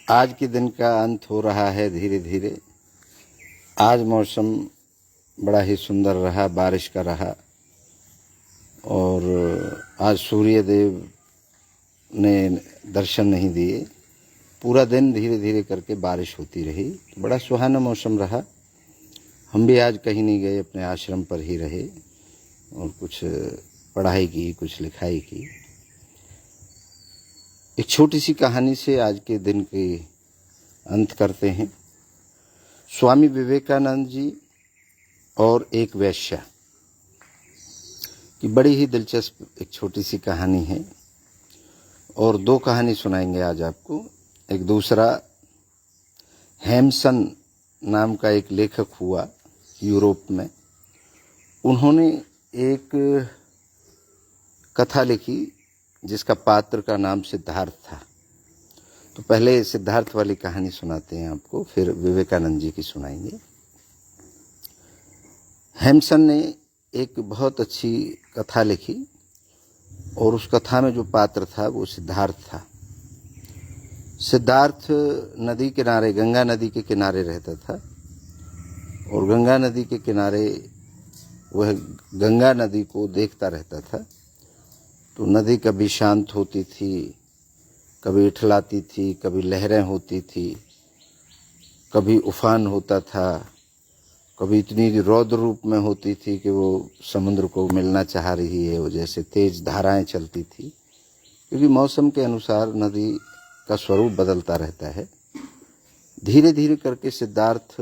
आज के दिन का अंत हो रहा है धीरे धीरे। आज मौसम बड़ा ही सुंदर रहा, बारिश का रहा और आज सूर्य देव ने दर्शन नहीं दिए। पूरा दिन धीरे धीरे करके बारिश होती रही, बड़ा सुहाना मौसम रहा। हम भी आज कहीं नहीं गए, अपने आश्रम पर ही रहे और कुछ पढ़ाई की, कुछ लिखाई की। एक छोटी सी कहानी से आज के दिन के अंत करते हैं। स्वामी विवेकानंद जी और एक वेश्या की बड़ी ही दिलचस्प एक छोटी सी कहानी है और दो कहानी सुनाएंगे आज आपको। एक दूसरा, हेम्सन नाम का एक लेखक हुआ यूरोप में। उन्होंने एक कथा लिखी जिसका पात्र का नाम सिद्धार्थ था। तो पहले सिद्धार्थ वाली कहानी सुनाते हैं आपको, फिर विवेकानंद जी की सुनाएंगे। हेम्सन ने एक बहुत अच्छी कथा लिखी और उस कथा में जो पात्र था वो सिद्धार्थ था। सिद्धार्थ नदी किनारे, गंगा नदी के किनारे रहता था और गंगा नदी के किनारे वह गंगा नदी को देखता रहता था। तो नदी कभी शांत होती थी, कभी इठलाती थी, कभी लहरें होती थी, कभी उफान होता था, कभी इतनी रौद्र रूप में होती थी कि वो समुद्र को मिलना चाह रही है, वो जैसे तेज धाराएं चलती थी। क्योंकि मौसम के अनुसार नदी का स्वरूप बदलता रहता है। धीरे धीरे करके सिद्धार्थ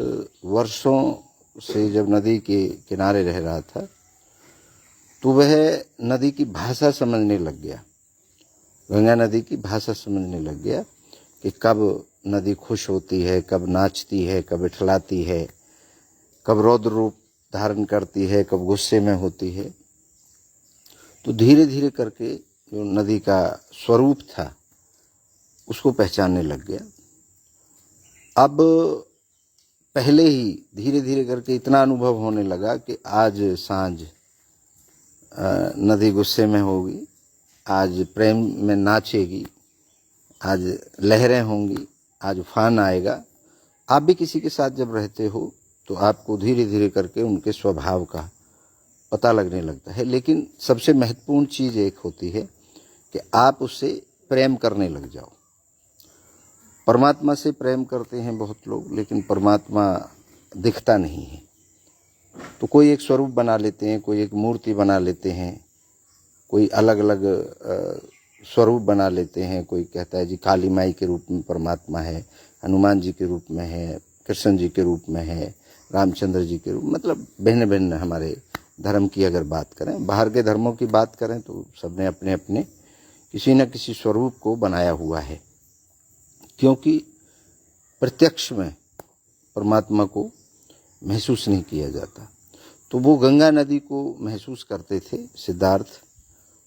वर्षों से जब नदी के किनारे रह रहा था तो वह नदी की भाषा समझने लग गया, गंगा नदी की भाषा समझने लग गया कि कब नदी खुश होती है, कब नाचती है, कब इठलाती है, कब रौद्र रूप धारण करती है, कब गुस्से में होती है। तो धीरे धीरे करके जो नदी का स्वरूप था उसको पहचानने लग गया। अब पहले ही धीरे धीरे करके इतना अनुभव होने लगा कि आज सांझ नदी गुस्से में होगी, आज प्रेम में नाचेगी, आज लहरें होंगी, आज उफान आएगा। आप भी किसी के साथ जब रहते हो तो आपको धीरे धीरे करके उनके स्वभाव का पता लगने लगता है। लेकिन सबसे महत्वपूर्ण चीज़ एक होती है कि आप उससे प्रेम करने लग जाओ। परमात्मा से प्रेम करते हैं बहुत लोग, लेकिन परमात्मा दिखता नहीं है। तो कोई एक स्वरूप बना लेते हैं, कोई एक मूर्ति बना लेते हैं, कोई अलग अलग स्वरूप बना लेते हैं। कोई कहता है जी काली माई के रूप में परमात्मा है, हनुमान जी के रूप में है, कृष्ण जी के रूप में है, रामचंद्र जी के रूप, मतलब भिन्न भिन्न। हमारे धर्म की अगर बात करें, बाहर के धर्मों की बात करें तो सबने अपने अपने किसी न किसी स्वरूप को बनाया हुआ है, क्योंकि प्रत्यक्ष में परमात्मा को महसूस नहीं किया जाता। तो वो गंगा नदी को महसूस करते थे सिद्धार्थ,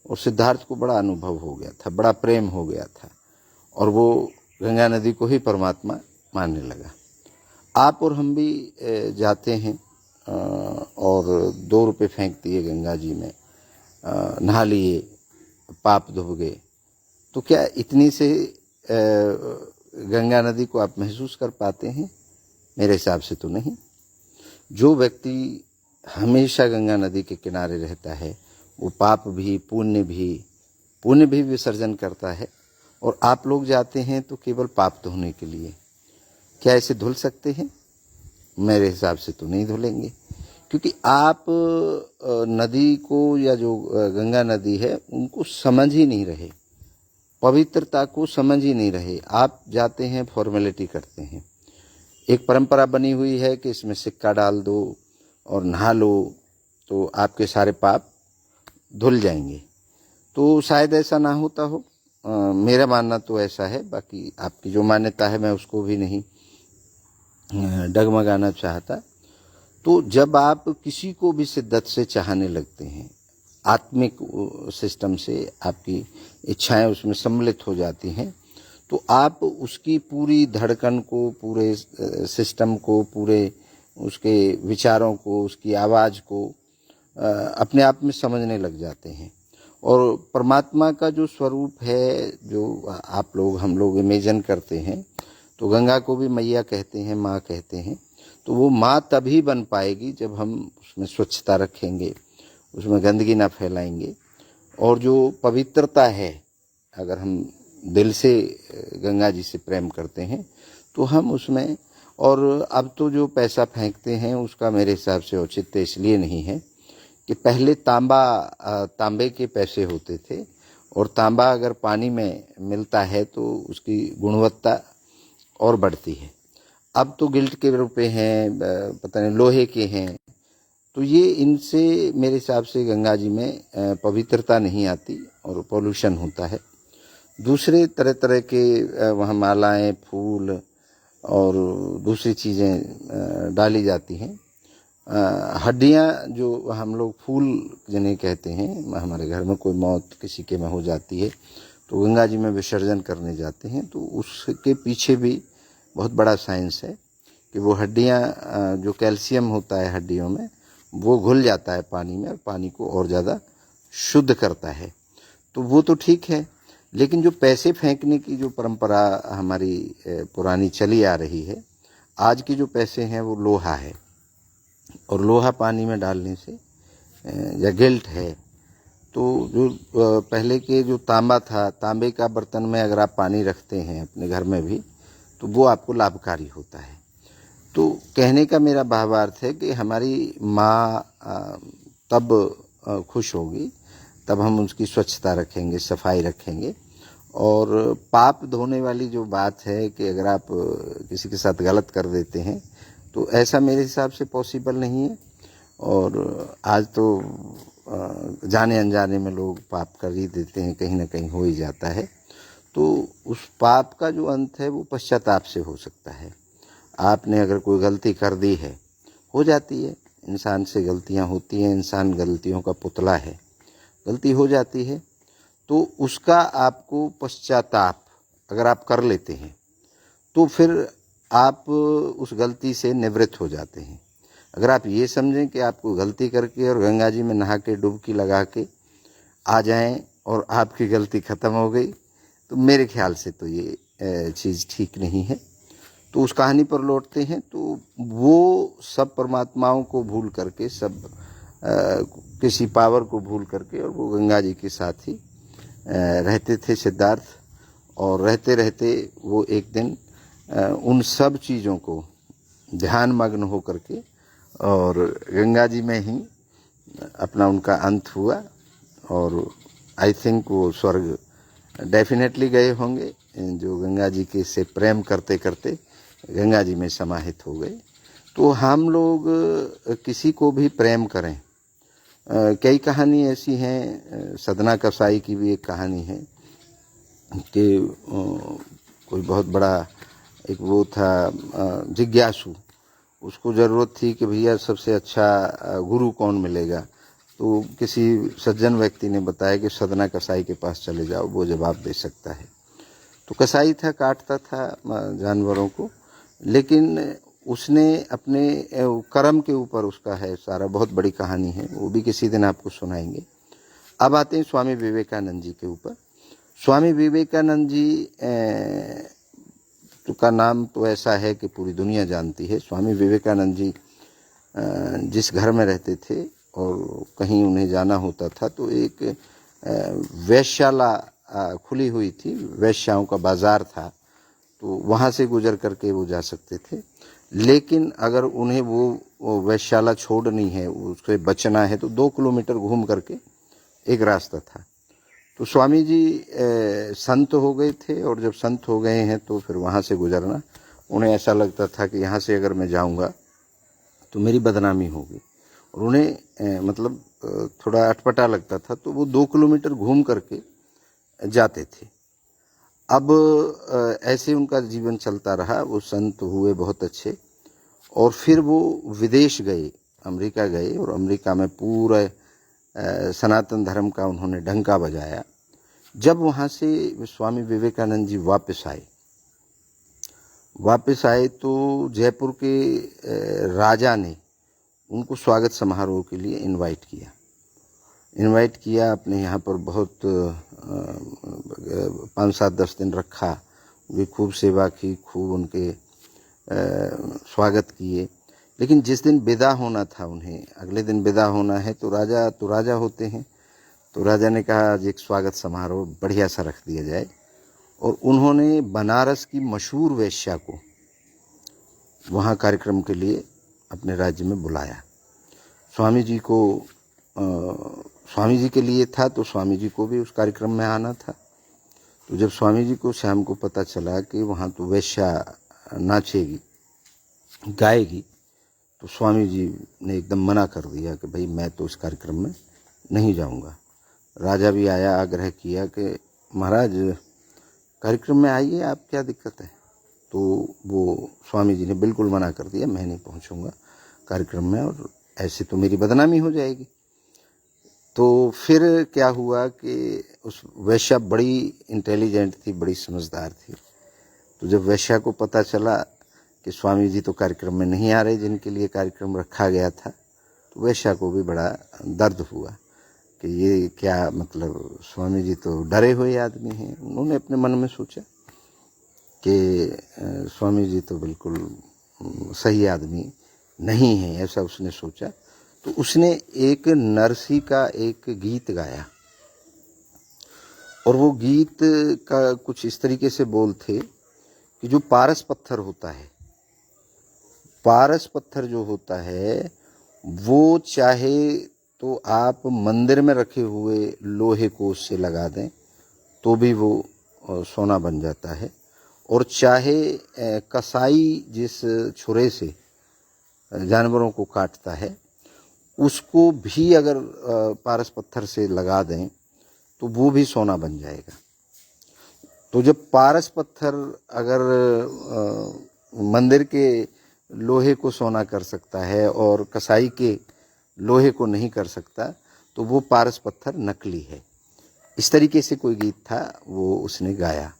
और सिद्धार्थ को बड़ा अनुभव हो गया था, बड़ा प्रेम हो गया था और वो गंगा नदी को ही परमात्मा मानने लगा। आप और हम भी जाते हैं और 2 रुपये फेंक दिए गंगा जी में, नहा लिए, पाप धुब गए। तो क्या इतनी से गंगा नदी को आप महसूस कर पाते हैं? मेरे हिसाब से तो नहीं। जो व्यक्ति हमेशा गंगा नदी के किनारे रहता है वो पाप भी पुण्य भी विसर्जन करता है। और आप लोग जाते हैं तो केवल पाप धोने के लिए। क्या ऐसे धुल सकते हैं? मेरे हिसाब से तो नहीं धुलेंगे, क्योंकि आप नदी को, या जो गंगा नदी है, उनको समझ ही नहीं रहे, पवित्रता को समझ ही नहीं रहे। आप जाते हैं, फॉर्मेलिटी करते हैं। एक परंपरा बनी हुई है कि इसमें सिक्का डाल दो और नहा लो तो आपके सारे पाप धुल जाएंगे। तो शायद ऐसा ना होता हो, मेरा मानना तो ऐसा है। बाकी आपकी जो मान्यता है मैं उसको भी नहीं डगमगाना चाहता। तो जब आप किसी को भी शिद्दत से चाहने लगते हैं, आत्मिक सिस्टम से आपकी इच्छाएं उसमें सम्मिलित हो जाती हैं, तो आप उसकी पूरी धड़कन को, पूरे सिस्टम को, पूरे उसके विचारों को, उसकी आवाज़ को अपने आप में समझने लग जाते हैं। और परमात्मा का जो स्वरूप है, जो आप लोग, हम लोग इमेजिन करते हैं, तो गंगा को भी मैया कहते हैं, माँ कहते हैं। तो वो माँ तभी बन पाएगी जब हम उसमें स्वच्छता रखेंगे, उसमें गंदगी ना फैलाएंगे। और जो पवित्रता है, अगर हम दिल से गंगा जी से प्रेम करते हैं तो हम उसमें, और अब तो जो पैसा फेंकते हैं उसका मेरे हिसाब से औचित्य इसलिए नहीं है कि पहले तांबे के पैसे होते थे, और तांबा अगर पानी में मिलता है तो उसकी गुणवत्ता और बढ़ती है। अब तो गिल्ट के रुपए हैं, पता नहीं लोहे के हैं। तो ये इनसे मेरे हिसाब से गंगा जी में पवित्रता नहीं आती और पॉल्यूशन होता है। दूसरे तरह तरह के वहाँ मालाएं, फूल और दूसरी चीज़ें डाली जाती हैं। हड्डियाँ जो हम लोग फूल जिन्हें कहते हैं, हमारे घर में कोई मौत किसी के में हो जाती है तो गंगा जी में विसर्जन करने जाते हैं, तो उसके पीछे भी बहुत बड़ा साइंस है कि वो हड्डियाँ, जो कैल्शियम होता है हड्डियों में, वो घुल जाता है पानी में और पानी को और ज़्यादा शुद्ध करता है। तो वो तो ठीक है, लेकिन जो पैसे फेंकने की जो परंपरा हमारी पुरानी चली आ रही है, आज के जो पैसे हैं वो लोहा है, और लोहा पानी में डालने से या गिल्ट है। तो जो पहले के जो तांबा था, तांबे का बर्तन में अगर आप पानी रखते हैं अपने घर में भी, तो वो आपको लाभकारी होता है। तो कहने का मेरा भावार्थ है कि हमारी माँ तब खुश होगी, तब हम उसकी स्वच्छता रखेंगे, सफाई रखेंगे। और पाप धोने वाली जो बात है कि अगर आप किसी के साथ गलत कर देते हैं, तो ऐसा मेरे हिसाब से पॉसिबल नहीं है। और आज तो जाने अनजाने में लोग पाप कर ही देते हैं, कहीं ना कहीं हो ही जाता है। तो उस पाप का जो अंत है वो पश्चाताप से हो सकता है। आपने अगर कोई गलती कर दी है, हो जाती है, इंसान से गलतियां होती हैं, इंसान गलतियों का पुतला है, गलती हो जाती है। तो उसका आपको पश्चाताप अगर आप कर लेते हैं तो फिर आप उस गलती से निवृत्त हो जाते हैं। अगर आप ये समझें कि आपको गलती करके और गंगा जी में नहा के डुबकी लगा के आ जाएं और आपकी गलती ख़त्म हो गई, तो मेरे ख्याल से तो ये चीज़ ठीक नहीं है। तो उस कहानी पर लौटते हैं, तो वो सब परमात्माओं को भूल करके, सब किसी पावर को भूल करके, और वो गंगा जी के साथ ही रहते थे सिद्धार्थ। और रहते रहते वो एक दिन उन सब चीज़ों को ध्यान मग्न हो करके और गंगा जी में ही अपना उनका अंत हुआ। और आई थिंक वो स्वर्ग डेफिनेटली गए होंगे, जो गंगा जी के से प्रेम करते करते गंगा जी में समाहित हो गए। तो हम लोग किसी को भी प्रेम करें। कई कहानी ऐसी हैं, सदना कसाई की भी एक कहानी है कि कोई बहुत बड़ा एक वो था जिज्ञासु, उसको ज़रूरत थी कि भैया सबसे अच्छा गुरु कौन मिलेगा। तो किसी सज्जन व्यक्ति ने बताया कि सदना कसाई के पास चले जाओ, वो जवाब दे सकता है। तो कसाई था, काटता था जानवरों को, लेकिन उसने अपने कर्म के ऊपर, उसका है सारा, बहुत बड़ी कहानी है, वो भी किसी दिन आपको सुनाएंगे। अब आते हैं स्वामी विवेकानंद जी के ऊपर। स्वामी विवेकानंद जी का नाम तो ऐसा है कि पूरी दुनिया जानती है। स्वामी विवेकानंद जी जिस घर में रहते थे और कहीं उन्हें जाना होता था तो एक वेश्याला खुली हुई थी, वेश्याओं का बाजार था, तो वहाँ से गुजर करके वो जा सकते थे। लेकिन अगर उन्हें वो वेश्याला छोड़नी है, उससे बचना है, तो 2 किलोमीटर घूम करके एक रास्ता था। तो स्वामी जी संत हो गए थे, और जब संत हो गए हैं तो फिर वहाँ से गुजरना, उन्हें ऐसा लगता था कि यहाँ से अगर मैं जाऊँगा तो मेरी बदनामी होगी, और उन्हें मतलब थोड़ा अटपटा लगता था, तो वो 2 किलोमीटर घूम करके जाते थे। अब ऐसे उनका जीवन चलता रहा, वो संत हुए बहुत अच्छे, और फिर वो विदेश गए, अमेरिका गए, और अमेरिका में पूरा सनातन धर्म का उन्होंने डंका बजाया। जब वहाँ से स्वामी विवेकानंद जी वापस आए तो जयपुर के राजा ने उनको स्वागत समारोह के लिए इनवाइट किया अपने यहाँ पर। बहुत 5-7-10 दिन रखा, भी खूब सेवा की, खूब उनके स्वागत किए। लेकिन जिस दिन विदा होना था उन्हें, अगले दिन विदा होना है, तो राजा होते हैं, तो राजा ने कहा आज एक स्वागत समारोह बढ़िया सा रख दिया जाए। और उन्होंने बनारस की मशहूर वेश्या को वहाँ कार्यक्रम के लिए अपने राज्य में बुलाया। स्वामी जी को स्वामी जी के लिए था, तो स्वामी जी को भी उस कार्यक्रम में आना था। तो जब स्वामी जी को शाम को पता चला कि वहाँ तो वेश्या नाचेगी, गाएगी, तो स्वामी जी ने एकदम मना कर दिया कि भाई मैं तो इस कार्यक्रम में नहीं जाऊँगा। राजा भी आया, आग्रह किया कि महाराज कार्यक्रम में आइए, आप क्या दिक्कत है। तो वो स्वामी जी ने बिल्कुल मना कर दिया, मैं नहीं पहुँचूँगा कार्यक्रम में, और ऐसे तो मेरी बदनामी हो जाएगी। तो फिर क्या हुआ कि उस वेश्या बड़ी इंटेलिजेंट थी, बड़ी समझदार थी। तो जब वेश्या को पता चला कि स्वामी जी तो कार्यक्रम में नहीं आ रहे जिनके लिए कार्यक्रम रखा गया था, तो वेश्या को भी बड़ा दर्द हुआ कि ये क्या मतलब, स्वामी जी तो डरे हुए आदमी हैं। उन्होंने अपने मन में सोचा कि स्वामी जी तो बिल्कुल सही आदमी नहीं है, ऐसा उसने सोचा। तो उसने एक नरसी का एक गीत गाया, और वो गीत का कुछ इस तरीके से बोल थे कि जो पारस पत्थर होता है, पारस पत्थर जो होता है वो चाहे तो आप मंदिर में रखे हुए लोहे को उससे लगा दें तो भी वो सोना बन जाता है, और चाहे कसाई जिस छुरे से जानवरों को काटता है उसको भी अगर पारस पत्थर से लगा दें तो वो भी सोना बन जाएगा। तो जब पारस पत्थर अगर मंदिर के लोहे को सोना कर सकता है और कसाई के लोहे को नहीं कर सकता, तो वो पारस पत्थर नकली है। इस तरीके से कोई गीत था, वो उसने गाया।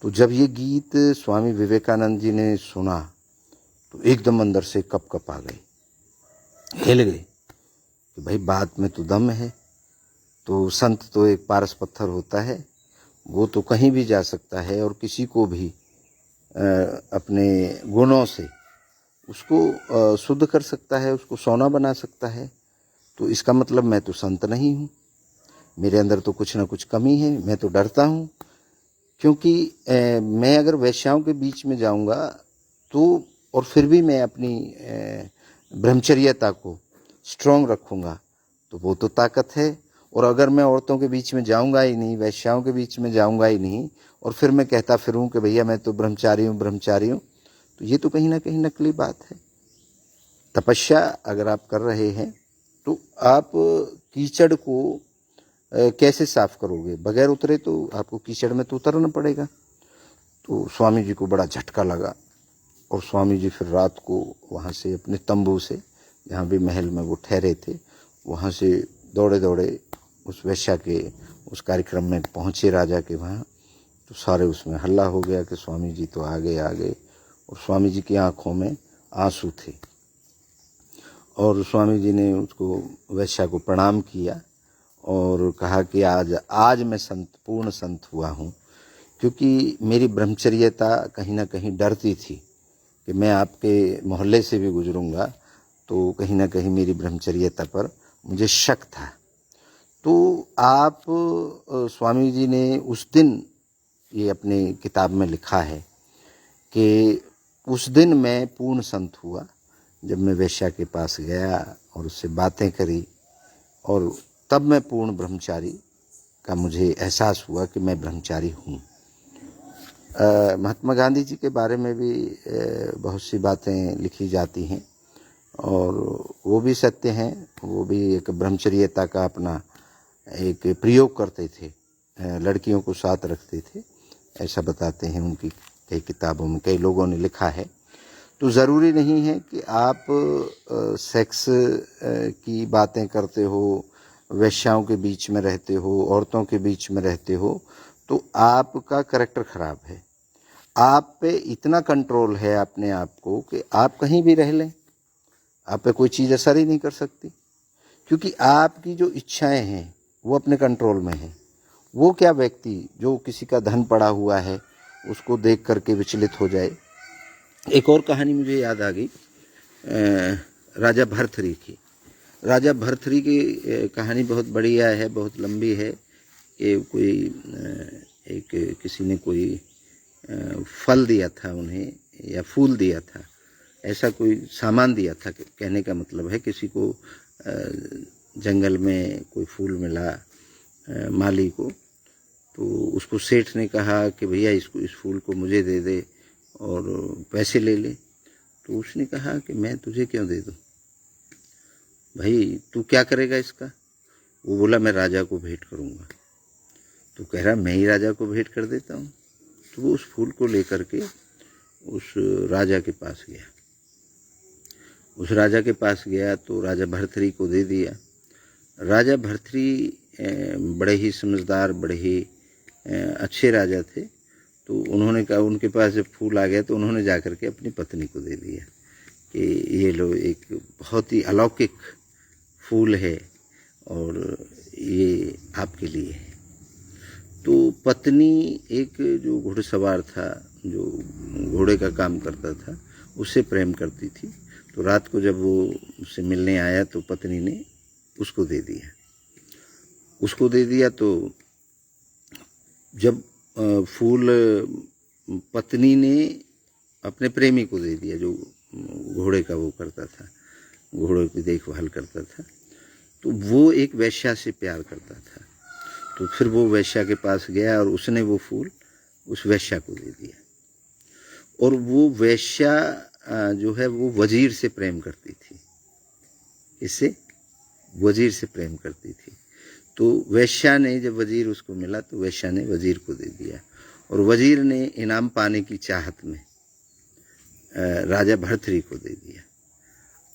तो जब ये गीत स्वामी विवेकानंद जी ने सुना तो एकदम अंदर से कप कप आ गए, हिल गए कि भाई बात में तो दम है। तो संत तो एक पारस पत्थर होता है, वो तो कहीं भी जा सकता है और किसी को भी अपने गुणों से उसको शुद्ध कर सकता है, उसको सोना बना सकता है। तो इसका मतलब मैं तो संत नहीं हूँ, मेरे अंदर तो कुछ ना कुछ कमी है, मैं तो डरता हूँ। क्योंकि मैं अगर वैश्याओं के बीच में जाऊँगा तो, और फिर भी मैं अपनी ब्रह्मचर्यता को स्ट्रॉन्ग रखूँगा, तो वो तो ताकत है। और अगर मैं औरतों के बीच में जाऊँगा ही नहीं, वैश्याओं के बीच में जाऊँगा ही नहीं, और फिर मैं कहता फिरूँ कि भैया मैं तो ब्रह्मचारी हूँ, तो ये तो कहीं ना कहीं नकली बात है। तपस्या अगर आप कर रहे हैं तो आप कीचड़ को कैसे साफ करोगे, बगैर उतरे तो आपको कीचड़ में तो उतरना पड़ेगा। तो स्वामी जी को बड़ा झटका लगा, और स्वामी जी फिर रात को वहाँ से अपने तंबू से, जहाँ भी महल में वो ठहरे थे, वहाँ से दौड़े दौड़े उस वेश्या के उस कार्यक्रम में पहुँचे राजा के वहाँ। तो सारे उसमें हल्ला हो गया कि स्वामी जी तो आ गए, और स्वामी जी की आंखों में आंसू थे। और स्वामी जी ने उसको वेश्या को प्रणाम किया और कहा कि आज मैं पूर्ण संत हुआ हूँ, क्योंकि मेरी ब्रह्मचर्यता कहीं ना कहीं डरती थी कि मैं आपके मोहल्ले से भी गुजरूंगा तो कहीं ना कहीं मेरी ब्रह्मचर्यता पर मुझे शक था। तो आप स्वामी जी ने उस दिन, ये अपने किताब में लिखा है कि उस दिन मैं पूर्ण संत हुआ, जब मैं वेश्या के पास गया और उससे बातें करी, और तब मैं पूर्ण ब्रह्मचारी का मुझे एहसास हुआ कि मैं ब्रह्मचारी हूँ। महात्मा गांधी जी के बारे में भी बहुत सी बातें लिखी जाती हैं, और वो भी सत्य हैं। वो भी एक ब्रह्मचर्यता का अपना एक प्रयोग करते थे, लड़कियों को साथ रखते थे, ऐसा बताते हैं उनकी कई किताबों में, कई लोगों ने लिखा है। तो ज़रूरी नहीं है कि आप सेक्स की बातें करते हो, वेश्याओं के बीच में रहते हो, औरतों के बीच में रहते हो तो आपका कैरेक्टर खराब है। आप पे इतना कंट्रोल है अपने आप को कि आप कहीं भी रह लें, आप पे कोई चीज़ असर ही नहीं कर सकती, क्योंकि आपकी जो इच्छाएं हैं वो अपने कंट्रोल में हैं। वो क्या व्यक्ति जो किसी का धन पड़ा हुआ है उसको देख करके विचलित हो जाए। एक और कहानी मुझे याद आ गई राजा भर्तृहरि की। राजा भर्तृहरि की कहानी बहुत बढ़िया है, बहुत लंबी है। कि कोई किसी ने कोई फल दिया था उन्हें या फूल दिया था, ऐसा कोई सामान दिया था। कहने का मतलब है किसी को जंगल में कोई फूल मिला माली को, तो उसको सेठ ने कहा कि भैया इस फूल को मुझे दे दे और पैसे ले ले। तो उसने कहा कि मैं तुझे क्यों दे दूं भाई, तू क्या करेगा इसका? वो बोला मैं राजा को भेंट करूंगा। तो कह रहा मैं ही राजा को भेंट कर देता हूँ। तो वो उस फूल को लेकर के उस राजा के पास गया। उस राजा के पास गया तो राजा भर्तृहरि को दे दिया। राजा भर्तृहरि बड़े ही समझदार, बड़े ही अच्छे राजा थे। तो उन्होंने कहा, उनके पास जब फूल आ गया तो उन्होंने जाकर के अपनी पत्नी को दे दिया कि ये लो, एक बहुत ही अलौकिक फूल है और ये आपके लिए है। तो पत्नी एक जो घुड़सवार था, जो घोड़े का काम करता था, उससे प्रेम करती थी। तो रात को जब वो उससे मिलने आया तो पत्नी ने उसको दे दिया। तो जब फूल पत्नी ने अपने प्रेमी को दे दिया, जो घोड़े का वो करता था, घोड़े की देखभाल करता था, तो वो एक वैश्या से प्यार करता था। तो फिर वो वैश्या के पास गया और उसने वो फूल उस वैश्या को दे दिया। और वो वैश्या जो है वो वजीर से प्रेम करती थी। इससे वजीर से प्रेम करती थी। तो वैश्या ने, जब वजीर उसको मिला तो वैश्या ने वजीर को दे दिया और वजीर ने इनाम पाने की चाहत में राजा भर्तृहरि को दे दिया।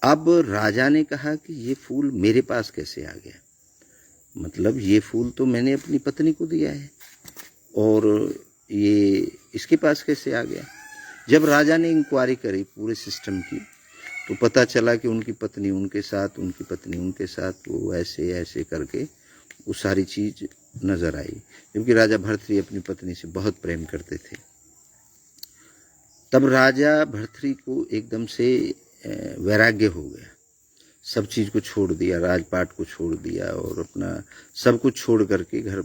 अब राजा ने कहा कि ये फूल मेरे पास कैसे आ गया? मतलब ये फूल तो मैंने अपनी पत्नी को दिया है और ये इसके पास कैसे आ गया? जब राजा ने इंक्वायरी करी पूरे सिस्टम की तो पता चला कि उनकी पत्नी उनके साथ वो ऐसे ऐसे करके वो सारी चीज नजर आई। क्योंकि राजा भर्तृहरि अपनी पत्नी से बहुत प्रेम करते थे। तब राजा भर्तृहरि को एकदम से वैराग्य हो गया। सब चीज को छोड़ दिया, राजपाट को छोड़ दिया और अपना सब कुछ छोड़ करके, घर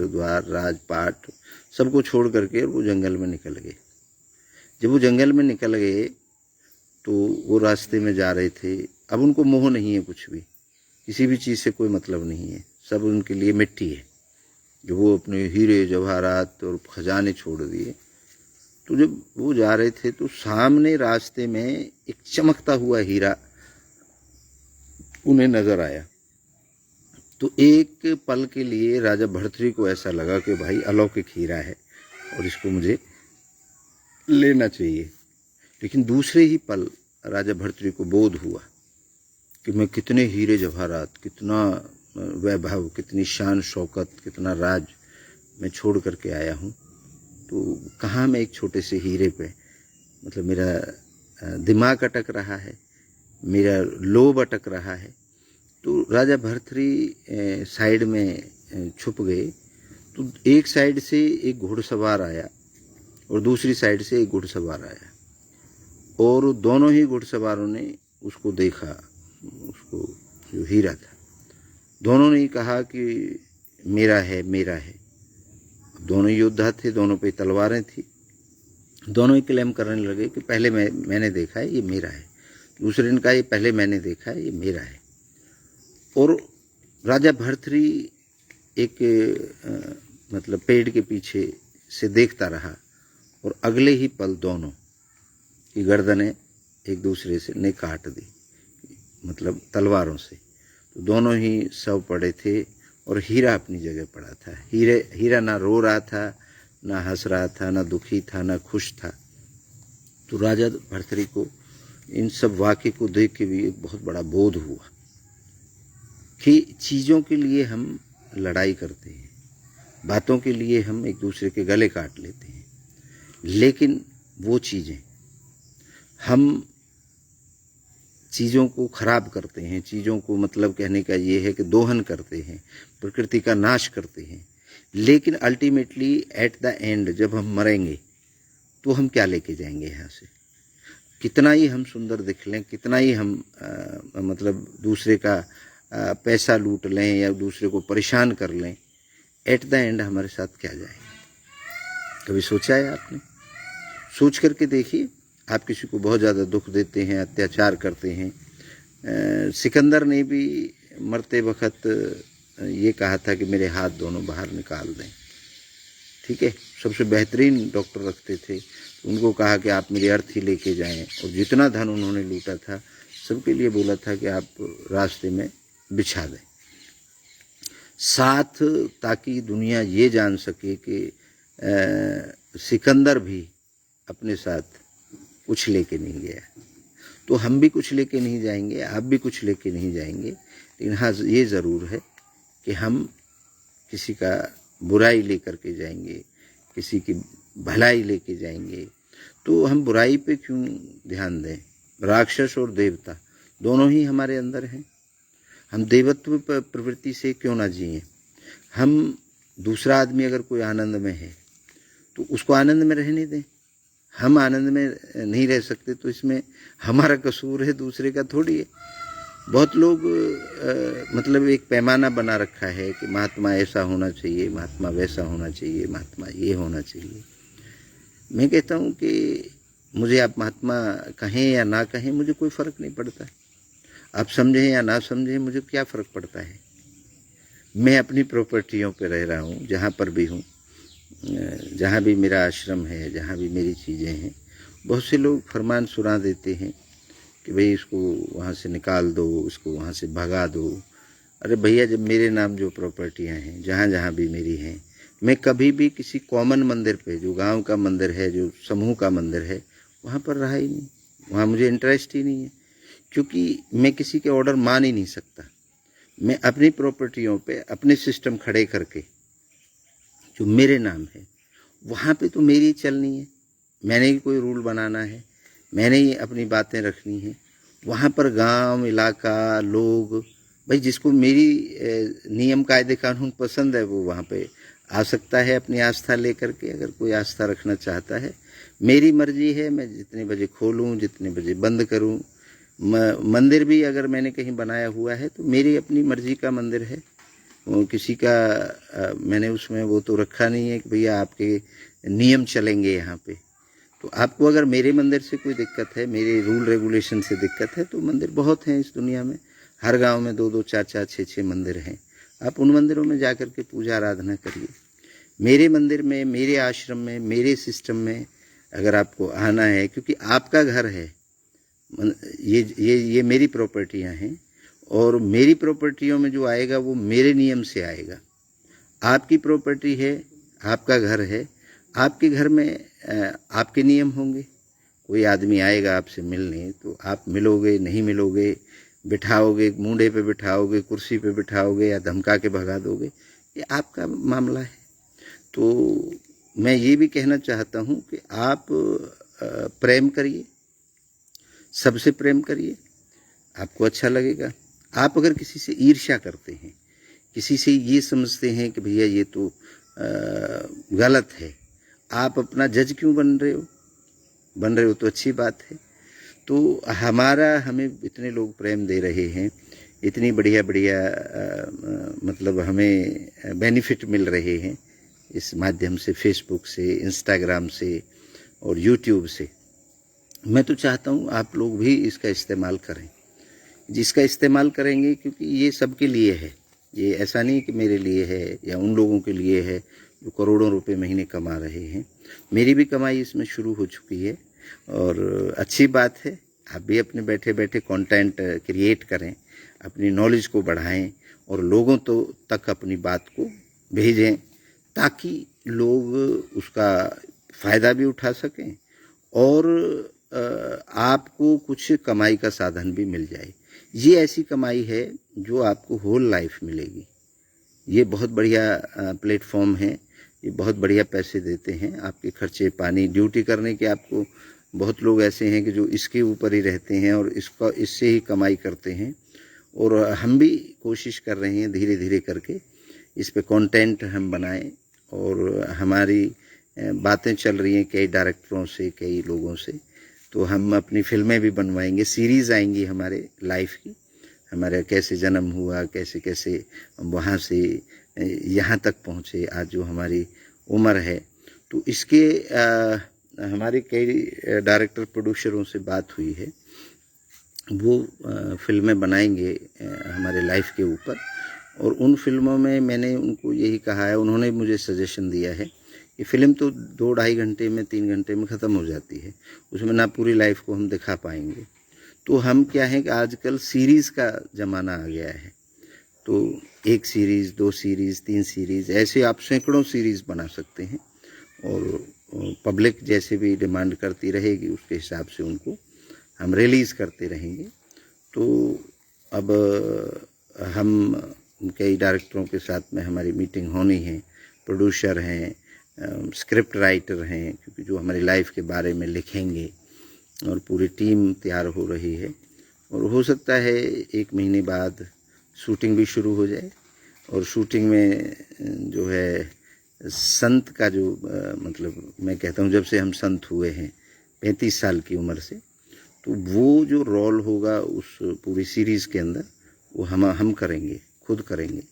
द्वार, राजपाट सबको छोड़ करके वो जंगल में निकल गए। जब वो जंगल में निकल गए तो वो रास्ते में जा रहे थे। अब उनको मोह नहीं है, कुछ भी, किसी भी चीज़ से कोई मतलब नहीं है, सब उनके लिए मिट्टी है। जो वो अपने हीरे जवाहरात और खजाने छोड़ दिए। तो जब वो जा रहे थे तो सामने रास्ते में एक चमकता हुआ हीरा उन्हें नजर आया। तो एक पल के लिए राजा भर्तृहरि को ऐसा लगा कि भाई अलौकिक हीरा है और इसको मुझे लेना चाहिए। लेकिन दूसरे ही पल राजा भर्तृहरि को बोध हुआ कि मैं कितने हीरे जवाहरात, कितना वैभव, कितनी शान शौकत, कितना राज मैं छोड़ करके आया हूँ। तो कहाँ मैं एक छोटे से हीरे पे, मतलब मेरा दिमाग अटक रहा है, मेरा लोभ अटक रहा है। तो राजा भर्तृहरि साइड में छुप गए। तो एक साइड से एक घुड़सवार आया और दूसरी साइड से एक घुड़सवार आया और दोनों ही घुड़सवारों ने उसको देखा, उसको जो हीरा था। दोनों ने कहा कि मेरा है, मेरा है। दोनों योद्धा थे, दोनों पे तलवारें थी। दोनों ही क्लेम करने लगे कि पहले मैंने देखा है, ये मेरा है। दूसरे ने कहा ये पहले मैंने देखा है, ये मेरा है। और राजा भर्तृहरि एक मतलब पेड़ के पीछे से देखता रहा और अगले ही पल दोनों की गर्दनें एक दूसरे से ने काट दी, मतलब तलवारों से। तो दोनों ही शव पड़े थे और हीरा अपनी जगह पड़ा था। हीरा ना रो रहा था, ना हंस रहा था, ना दुखी था, ना खुश था। तो राजा भर्तृहरि को इन सब वाक्य को देख के भी एक बहुत बड़ा बोध हुआ कि चीज़ों के लिए हम लड़ाई करते हैं, बातों के लिए हम एक दूसरे के गले काट लेते हैं, लेकिन वो चीज़ें हम चीज़ों को खराब करते हैं, चीज़ों को, मतलब कहने का ये है कि दोहन करते हैं, प्रकृति का नाश करते हैं। लेकिन अल्टीमेटली एट द एंड जब हम मरेंगे तो हम क्या लेके जाएंगे यहाँ से? कितना ही हम सुंदर दिख लें, कितना ही हम मतलब दूसरे का पैसा लूट लें या दूसरे को परेशान कर लें, एट द एंड हमारे साथ क्या जाएगा? कभी सोचा है आपने? सोच करके देखिए। आप किसी को बहुत ज़्यादा दुख देते हैं, अत्याचार करते हैं। सिकंदर ने भी मरते वक्त ये कहा था कि मेरे हाथ दोनों बाहर निकाल दें, ठीक है। सबसे बेहतरीन डॉक्टर रखते थे, उनको कहा कि आप मेरी अर्थी लेके जाएं, और जितना धन उन्होंने लूटा था सबके लिए बोला था कि आप रास्ते में बिछा दें साथ, ताकि दुनिया ये जान सके कि सिकंदर भी अपने साथ कुछ लेके नहीं गया। तो हम भी कुछ लेके नहीं जाएंगे, आप भी कुछ लेके नहीं जाएंगे, लेकिन हाँ ये ज़रूर है कि हम किसी का बुराई लेकर के जाएंगे, किसी की भलाई लेके जाएंगे। तो हम बुराई पे क्यों ध्यान दें? राक्षस और देवता दोनों ही हमारे अंदर हैं। हम देवत्व प्रवृत्ति से क्यों ना जिएं? हम दूसरा आदमी अगर कोई आनंद में है तो उसको आनंद में रहने दें। हम आनंद में नहीं रह सकते तो इसमें हमारा कसूर है, दूसरे का थोड़ी है। बहुत लोग मतलब एक पैमाना बना रखा है कि महात्मा ऐसा होना चाहिए, महात्मा वैसा होना चाहिए, महात्मा ये होना चाहिए। मैं कहता हूँ कि मुझे आप महात्मा कहें या ना कहें, मुझे कोई फ़र्क नहीं पड़ता। आप समझें या ना समझें, मुझे क्या फ़र्क पड़ता है? मैं अपनी प्रॉपर्टियों पे रह रहा हूँ, जहाँ पर भी हूँ, जहाँ भी मेरा आश्रम है, जहाँ भी मेरी चीज़ें हैं। बहुत से लोग फरमान सुना देते हैं कि भाई इसको वहाँ से निकाल दो, इसको वहाँ से भगा दो। अरे भैया, जब मेरे नाम जो प्रॉपर्टियाँ हैं, जहाँ जहाँ भी मेरी हैं, मैं कभी भी किसी कॉमन मंदिर पे, जो गांव का मंदिर है, जो समूह का मंदिर है, वहाँ पर रहा ही नहीं। वहाँ मुझे इंटरेस्ट ही नहीं है, क्योंकि मैं किसी के ऑर्डर मान ही नहीं सकता। मैं अपनी प्रॉपर्टियों पे अपने सिस्टम खड़े करके, जो मेरे नाम है, वहाँ पे तो मेरी चलनी है। मैंने ही कोई रूल बनाना है, मैंने ही अपनी बातें रखनी है। वहाँ पर गांव, इलाका, लोग, भाई जिसको मेरी नियम कायदे कानून पसंद है वो वहाँ पे आ सकता है अपनी आस्था लेकर के। अगर कोई आस्था रखना चाहता है, मेरी मर्जी है, मैं जितने बजे खोलूँ, जितने बजे बंद करूँ। मंदिर भी अगर मैंने कहीं बनाया हुआ है तो मेरी अपनी मर्जी का मंदिर है, वो किसी का मैंने उसमें वो तो रखा नहीं है कि भैया आपके नियम चलेंगे यहाँ पे। तो आपको अगर मेरे मंदिर से कोई दिक्कत है, मेरे रूल रेगुलेशन से दिक्कत है, तो मंदिर बहुत हैं इस दुनिया में। हर गांव में 2-2, 4-4, 6-6 मंदिर हैं। आप उन मंदिरों में जा कर के पूजा आराधना करिए। मेरे मंदिर में, मेरे आश्रम में, मेरे सिस्टम में अगर आपको आना है, क्योंकि आपका घर है, ये मेरी प्रॉपर्टियां हैं, और मेरी प्रॉपर्टियों में जो आएगा वो मेरे नियम से आएगा। आपकी प्रॉपर्टी है, आपका घर है, आपके घर में आपके नियम होंगे। कोई आदमी आएगा आपसे मिलने तो आप मिलोगे, नहीं मिलोगे, बिठाओगे, मूंढे पे बिठाओगे, कुर्सी पे बिठाओगे या धमका के भगा दोगे, ये आपका मामला है। तो मैं ये भी कहना चाहता हूँ कि आप प्रेम करिए, सबसे प्रेम करिए, आपको अच्छा लगेगा। आप अगर किसी से ईर्ष्या करते हैं, किसी से ये समझते हैं कि भैया ये तो गलत है, आप अपना जज क्यों बन रहे हो? बन रहे हो तो अच्छी बात है। तो हमें इतने लोग प्रेम दे रहे हैं, इतनी बढ़िया बढ़िया मतलब हमें बेनिफिट मिल रहे हैं इस माध्यम से, फेसबुक से, इंस्टाग्राम से और यूट्यूब से। मैं तो चाहता हूँ आप लोग भी इसका इस्तेमाल करें। जिसका इस्तेमाल करेंगे, क्योंकि ये सबके लिए है, ये ऐसा नहीं कि मेरे लिए है या उन लोगों के लिए है जो करोड़ों रुपए महीने कमा रहे हैं। मेरी भी कमाई इसमें शुरू हो चुकी है और अच्छी बात है। आप भी अपने बैठे बैठे कंटेंट क्रिएट करें, अपनी नॉलेज को बढ़ाएं और लोगों तक अपनी बात को भेजें, ताकि लोग उसका फ़ायदा भी उठा सकें और आपको कुछ कमाई का साधन भी मिल जाए। ये ऐसी कमाई है जो आपको होल लाइफ मिलेगी। ये बहुत बढ़िया प्लेटफॉर्म है, ये बहुत बढ़िया पैसे देते हैं। आपके खर्चे पानी, ड्यूटी करने के, आपको बहुत लोग ऐसे हैं कि जो इसके ऊपर ही रहते हैं और इससे ही कमाई करते हैं। और हम भी कोशिश कर रहे हैं धीरे धीरे करके इस पे कंटेंट हम बनाएं और हमारी बातें चल रही हैं कई डायरेक्टरों से, कई लोगों से। तो हम अपनी फिल्में भी बनवाएंगे, सीरीज़ आएंगी हमारे लाइफ की, हमारा कैसे जन्म हुआ, कैसे कैसे वहाँ से यहाँ तक पहुँचे, आज जो हमारी उम्र है। तो इसके हमारे कई डायरेक्टर प्रोड्यूसरों से बात हुई है, वो फिल्में बनाएंगे हमारे लाइफ के ऊपर। और उन फिल्मों में मैंने उनको यही कहा है, उन्होंने मुझे सजेशन दिया है कि फ़िल्म तो 2-2.5 घंटे में, 3 घंटे में ख़त्म हो जाती है, उसमें ना पूरी लाइफ को हम दिखा पाएंगे। तो हम क्या है कि आजकल सीरीज़ का ज़माना आ गया है, तो 1 सीरीज़, 2 सीरीज़, 3 सीरीज़, ऐसे आप सैकड़ों सीरीज़ बना सकते हैं। और पब्लिक जैसे भी डिमांड करती रहेगी उसके हिसाब से उनको हम रिलीज़ करते रहेंगे। तो अब हम कई डायरेक्टरों के साथ में हमारी मीटिंग होनी है, प्रोड्यूसर हैं, स्क्रिप्ट राइटर हैं, क्योंकि जो हमारी लाइफ के बारे में लिखेंगे, और पूरी टीम तैयार हो रही है। और हो सकता है 1 महीने बाद शूटिंग भी शुरू हो जाए। और शूटिंग में जो है संत का जो मतलब मैं कहता हूँ, जब से हम संत हुए हैं 35 साल की उम्र से, तो वो जो रोल होगा उस पूरी सीरीज़ के अंदर वो हम करेंगे, खुद करेंगे।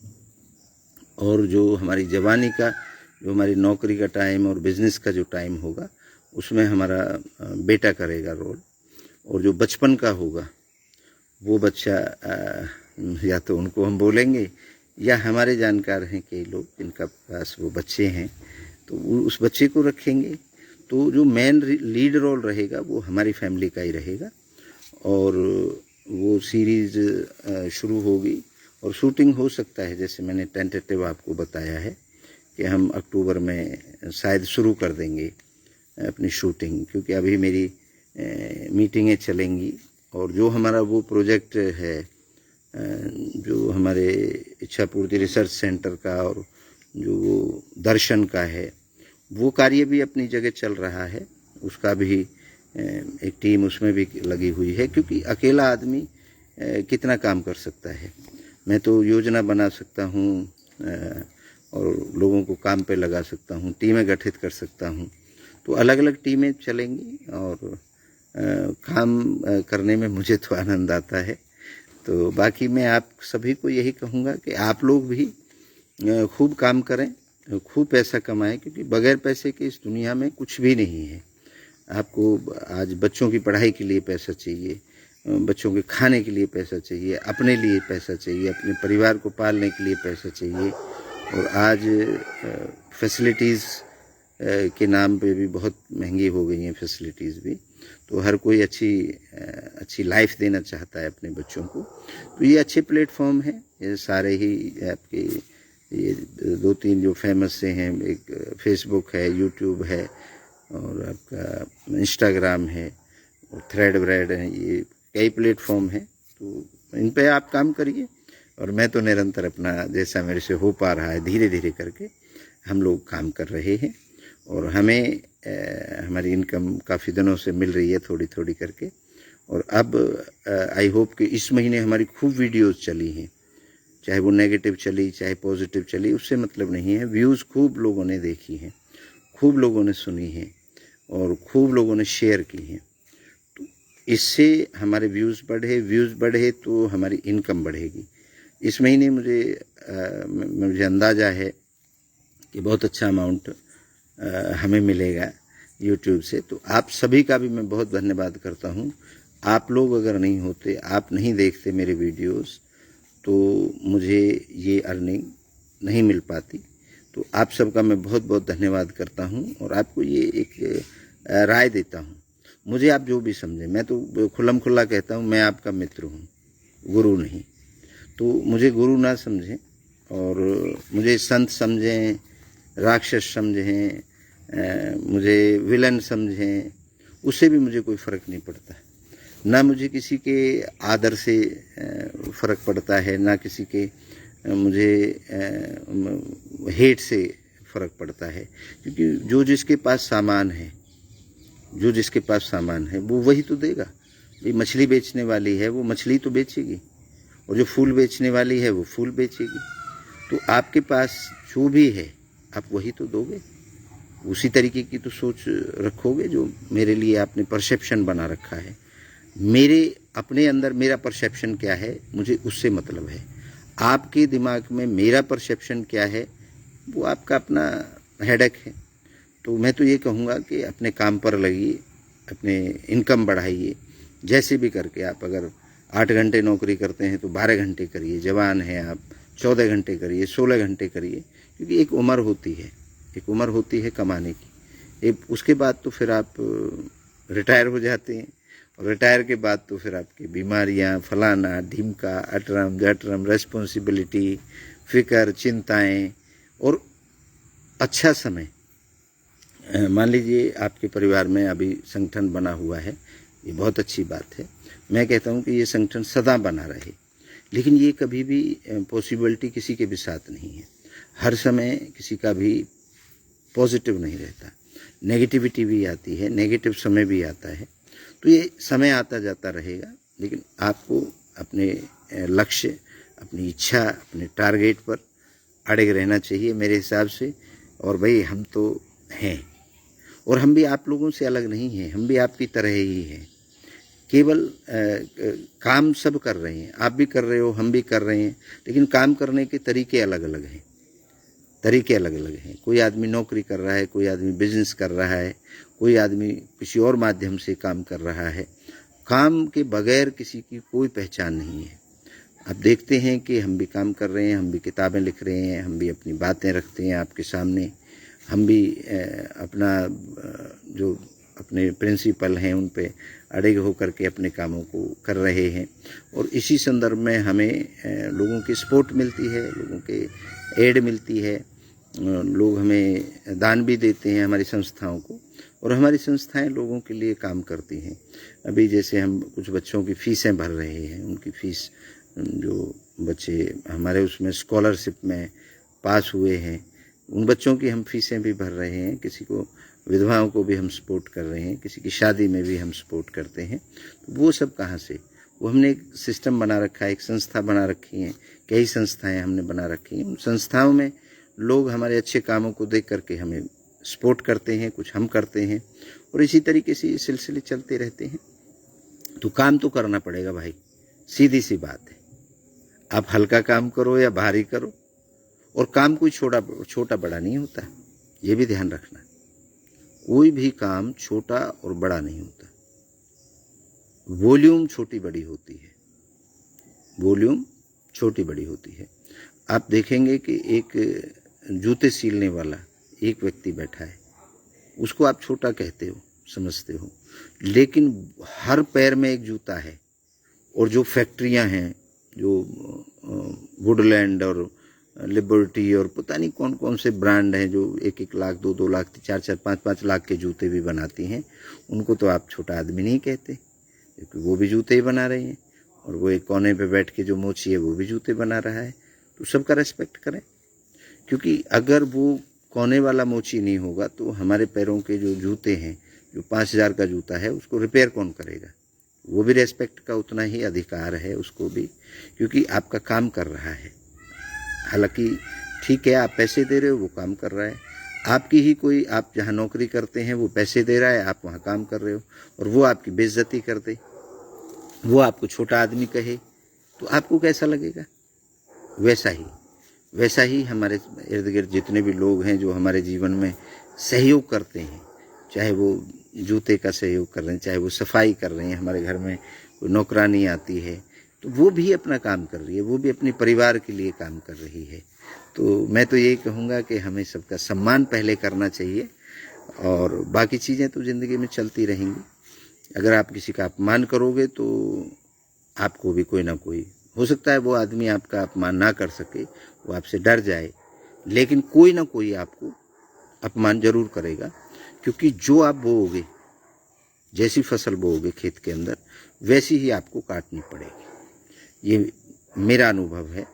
और जो हमारी जवानी का, जो हमारी नौकरी का टाइम और बिज़नेस का जो टाइम होगा, उसमें हमारा बेटा करेगा रोल। और जो बचपन का होगा वो बच्चा या तो उनको हम बोलेंगे, या हमारे जानकार हैं कई लोग जिनका पास वो बच्चे हैं, तो उस बच्चे को रखेंगे। तो जो मेन लीड रोल रहेगा वो हमारी फैमिली का ही रहेगा। और वो सीरीज़ शुरू होगी और शूटिंग हो सकता है, जैसे मैंने टेंटेटिव आपको बताया है कि हम अक्टूबर में शायद शुरू कर देंगे अपनी शूटिंग, क्योंकि अभी मेरी मीटिंगें चलेंगी। और जो हमारा वो प्रोजेक्ट है, जो हमारे इच्छापूर्ति रिसर्च सेंटर का और जो वो दर्शन का है, वो कार्य भी अपनी जगह चल रहा है। उसका भी एक टीम उसमें भी लगी हुई है, क्योंकि अकेला आदमी कितना काम कर सकता है। मैं तो योजना बना सकता हूँ और लोगों को काम पे लगा सकता हूँ, टीमें गठित कर सकता हूँ। तो अलग अलग टीमें चलेंगी और काम करने में मुझे तो आनंद आता है। तो बाकी मैं आप सभी को यही कहूँगा कि आप लोग भी खूब काम करें, खूब पैसा कमाएं, क्योंकि बगैर पैसे के इस दुनिया में कुछ भी नहीं है। आपको आज बच्चों की पढ़ाई के लिए पैसा चाहिए, बच्चों के खाने के लिए पैसा चाहिए, अपने लिए पैसा चाहिए, अपने परिवार को पालने के लिए पैसा चाहिए। और आज फैसिलिटीज़ के नाम पे भी बहुत महंगी हो गई हैं फैसिलिटीज़ भी। तो हर कोई अच्छी लाइफ देना चाहता है अपने बच्चों को। तो ये अच्छे प्लेटफॉर्म हैं, ये सारे ही आपके ये 2-3 जो फेमस से हैं, एक फेसबुक है, यूट्यूब है, और आपका इंस्टाग्राम है, और थ्रेड व्रेड है, ये कई प्लेटफॉर्म हैं। तो इन पे आप काम करिए। और मैं तो निरंतर अपना जैसा मेरे से हो पा रहा है, धीरे धीरे करके हम लोग काम कर रहे हैं। और हमें हमारी इनकम काफ़ी दिनों से मिल रही है, थोड़ी थोड़ी करके। और अब आई होप कि इस महीने हमारी खूब वीडियोस चली हैं, चाहे वो नेगेटिव चली चाहे पॉजिटिव चली, उससे मतलब नहीं है। व्यूज़ खूब लोगों ने देखी हैं, खूब लोगों ने सुनी हैं, और खूब लोगों ने शेयर की हैं। तो इससे हमारे व्यूज़ बढ़े तो हमारी इनकम बढ़ेगी। इस महीने मुझे अंदाज़ा है कि बहुत अच्छा अमाउंट हमें मिलेगा यूट्यूब से। तो आप सभी का भी मैं बहुत धन्यवाद करता हूँ। आप लोग अगर नहीं होते, आप नहीं देखते मेरे वीडियोस, तो मुझे ये अर्निंग नहीं मिल पाती। तो आप सबका मैं बहुत बहुत धन्यवाद करता हूँ। और आपको ये एक राय देता हूँ, मुझे आप जो भी समझें, मैं तो खुल्लम खुल्ला कहता हूँ, मैं आपका मित्र हूँ, गुरु नहीं। तो मुझे गुरु ना समझें, और मुझे संत समझें, राक्षस समझें, मुझे विलन समझें, उससे भी मुझे कोई फ़र्क नहीं पड़ता। ना मुझे किसी के आदर से फ़र्क पड़ता है, ना किसी के मुझे हेट से फ़र्क पड़ता है। क्योंकि जो जिसके पास सामान है वो वही तो देगा। भाई मछली बेचने वाली है, वो मछली तो बेचेगी, और जो फूल बेचने वाली है वो फूल बेचेगी। तो आपके पास जो भी है आप वही तो दोगे। उसी तरीके की तो सोच रखोगे जो मेरे लिए आपने परसेप्शन बना रखा है। मेरे अपने अंदर मेरा परसेप्शन क्या है, मुझे उससे मतलब है। आपके दिमाग में मेरा परसेप्शन क्या है, वो आपका अपना हेडेक है। तो मैं तो ये कहूँगा कि अपने काम पर लगिए, अपने इनकम बढ़ाइए, जैसे भी करके। आप अगर 8 घंटे नौकरी करते हैं तो 12 घंटे करिए, जवान हैं आप 14 घंटे करिए, 16 घंटे करिए, क्योंकि एक उम्र होती है कमाने की। उसके बाद तो फिर आप रिटायर हो जाते हैं, और रिटायर के बाद तो फिर आपकी बीमारियां, फलाना ढिमका, अटरम जटरम, रेस्पॉन्सिबिलिटी, फिक्र, चिंताएं, और अच्छा समय। मान लीजिए आपके परिवार में अभी संगठन बना हुआ है, ये बहुत अच्छी बात है। मैं कहता हूँ कि ये संगठन सदा बना रहे, लेकिन ये कभी भी पॉसिबिलिटी किसी के भी साथ नहीं है। हर समय किसी का भी पॉजिटिव नहीं रहता, नेगेटिविटी भी आती है, नेगेटिव समय भी आता है। तो ये समय आता जाता रहेगा, लेकिन आपको अपने लक्ष्य, अपनी इच्छा, अपने टारगेट पर अड़े रहना चाहिए मेरे हिसाब से। और भाई हम तो हैं, और हम भी आप लोगों से अलग नहीं हैं, हम भी आपकी तरह ही हैं। केवल काम सब कर रहे हैं, आप भी कर रहे हो, हम भी कर रहे हैं, लेकिन काम करने के तरीके अलग अलग हैं। कोई आदमी नौकरी कर रहा है, कोई आदमी बिजनेस कर रहा है, कोई आदमी किसी और माध्यम से काम कर रहा है। काम के बगैर किसी की कोई पहचान नहीं है। आप देखते हैं कि हम भी काम कर रहे हैं, हम भी किताबें लिख रहे हैं, हम भी अपनी बातें रखते हैं आपके सामने, हम भी अपना जो अपने प्रिंसिपल हैं उन पे अड़े होकर के अपने कामों को कर रहे हैं। और इसी संदर्भ में हमें लोगों की सपोर्ट मिलती है, लोगों के एड मिलती है, लोग हमें दान भी देते हैं हमारी संस्थाओं को, और हमारी संस्थाएं लोगों के लिए काम करती हैं। अभी जैसे हम कुछ बच्चों की फ़ीसें भर रहे हैं, उनकी फ़ीस, जो बच्चे हमारे उसमें स्कॉलरशिप में पास हुए हैं, उन बच्चों की हम फीसें भी भर रहे हैं। किसी को, विधवाओं को भी हम सपोर्ट कर रहे हैं, किसी की शादी में भी हम सपोर्ट करते हैं। तो वो सब कहाँ से? वो हमने एक सिस्टम बना रखा है, एक संस्था बना रखी है, कई संस्थाएं हमने बना रखी हैं। उन संस्थाओं में लोग हमारे अच्छे कामों को देख करके हमें सपोर्ट करते हैं, कुछ हम करते हैं, और इसी तरीके से ये सिलसिले चलते रहते हैं। तो काम तो करना पड़ेगा भाई, सीधी सी बात है। आप हल्का काम करो या भारी करो, और काम कोई छोटा बड़ा नहीं होता, ये भी ध्यान रखना। कोई भी काम छोटा और बड़ा नहीं होता, वॉल्यूम छोटी बड़ी होती है, वॉल्यूम छोटी बड़ी होती है। आप देखेंगे कि एक जूते सीलने वाला एक व्यक्ति बैठा है, उसको आप छोटा कहते हो, समझते हो, लेकिन हर पैर में एक जूता है। और जो फैक्ट्रियां हैं, जो वुडलैंड और लिबर्टी और पता नहीं कौन कौन से ब्रांड हैं, जो 1-1 लाख, 2-2 लाख, 4-4, 5-5 लाख के जूते भी बनाती हैं, उनको तो आप छोटा आदमी नहीं कहते, क्योंकि वो भी जूते ही बना रहे हैं। और वो एक कोने पे बैठ के जो मोची है वो भी जूते बना रहा है। तो सबका रेस्पेक्ट करें, क्योंकि अगर वो कोने वाला मोची नहीं होगा तो हमारे पैरों के जो जूते हैं, जो 5,000 का जूता है, उसको रिपेयर कौन करेगा? वो भी रेस्पेक्ट का उतना ही अधिकार है उसको भी, क्योंकि आपका काम कर रहा है। हालांकि ठीक है, आप पैसे दे रहे हो, वो काम कर रहा है। आपकी ही कोई, आप जहाँ नौकरी करते हैं वो पैसे दे रहा है, आप वहाँ काम कर रहे हो, और वो आपकी बेइज्जती कर दे, वो आपको छोटा आदमी कहे, तो आपको कैसा लगेगा? वैसा ही हमारे इर्द गिर्द जितने भी लोग हैं जो हमारे जीवन में सहयोग करते हैं, चाहे वो जूते का सहयोग कर रहे हैं, चाहे वो सफाई कर रहे हैं, हमारे घर में कोई नौकरानी आती है तो वो भी अपना काम कर रही है, वो भी अपने परिवार के लिए काम कर रही है। तो मैं तो यही कहूँगा कि हमें सबका सम्मान पहले करना चाहिए, और बाकी चीज़ें तो ज़िंदगी में चलती रहेंगी। अगर आप किसी का अपमान करोगे तो आपको भी कोई ना कोई, हो सकता है वो आदमी आपका अपमान ना कर सके, वो आपसे डर जाए, लेकिन कोई ना कोई आपको अपमान जरूर करेगा, क्योंकि जो आप बोओगे, जैसी फसल बोओगे खेत के अंदर, वैसी ही आपको काटनी पड़ेगी। ये मेरा अनुभव है।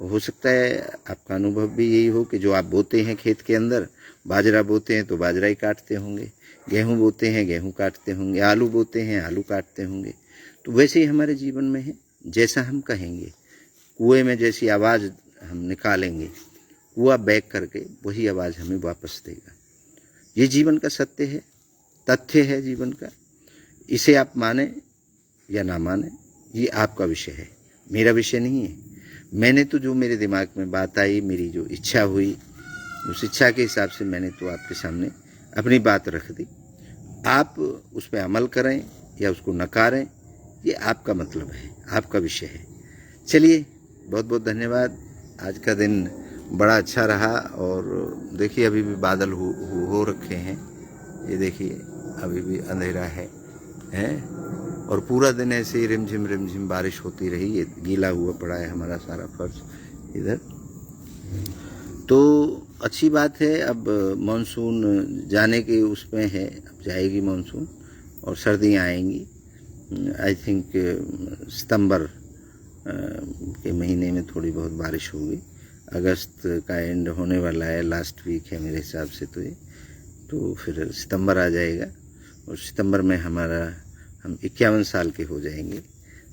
हो सकता है आपका अनुभव भी यही हो कि जो आप बोते हैं खेत के अंदर, बाजरा बोते हैं तो बाजरा ही काटते होंगे, गेहूं बोते हैं गेहूं काटते होंगे, आलू बोते हैं आलू काटते होंगे। तो वैसे ही हमारे जीवन में है, जैसा हम कहेंगे, कुएं में जैसी आवाज़ हम निकालेंगे, कुआं बैक करके वही आवाज़ हमें वापस देगा। ये जीवन का सत्य है, तथ्य है जीवन का। इसे आप माने या ना माने, ये आपका विषय है, मेरा विषय नहीं है। मैंने तो जो मेरे दिमाग में बात आई, मेरी जो इच्छा हुई, उस इच्छा के हिसाब से मैंने तो आपके सामने अपनी बात रख दी। आप उस पर अमल करें या उसको नकारें, ये आपका मतलब है, आपका विषय है। चलिए, बहुत बहुत धन्यवाद। आज का दिन बड़ा अच्छा रहा। और देखिए अभी भी बादल हो रखे हैं, ये देखिए अभी भी अंधेरा है और पूरा दिन ऐसे ही रिमझिम बारिश होती रही। ये गीला हुआ पड़ा है हमारा सारा फर्श इधर। तो अच्छी बात है, अब मानसून जाने के उसमें है, अब जाएगी मानसून और सर्दियाँ आएंगी। आई थिंक सितंबर के महीने में थोड़ी बहुत बारिश होगी। अगस्त का एंड होने वाला है, लास्ट वीक है मेरे हिसाब से तो फिर सितंबर आ जाएगा और सितंबर में हम 51 साल के हो जाएंगे।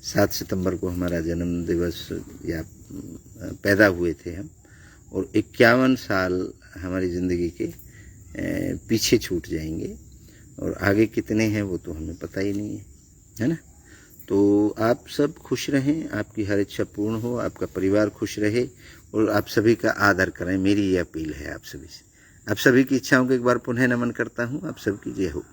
7 सितंबर को हमारा जन्म दिवस या पैदा हुए थे हम, और 51 साल हमारी ज़िंदगी के पीछे छूट जाएंगे और आगे कितने हैं वो तो हमें पता ही नहीं है ना। तो आप सब खुश रहें, आपकी हर इच्छा पूर्ण हो, आपका परिवार खुश रहे और आप सभी का आदर करें, मेरी ये अपील है आप सभी से। आप सभी की इच्छाओं को एक बार पुनः नमन करता हूँ। आप सबकी जय हो।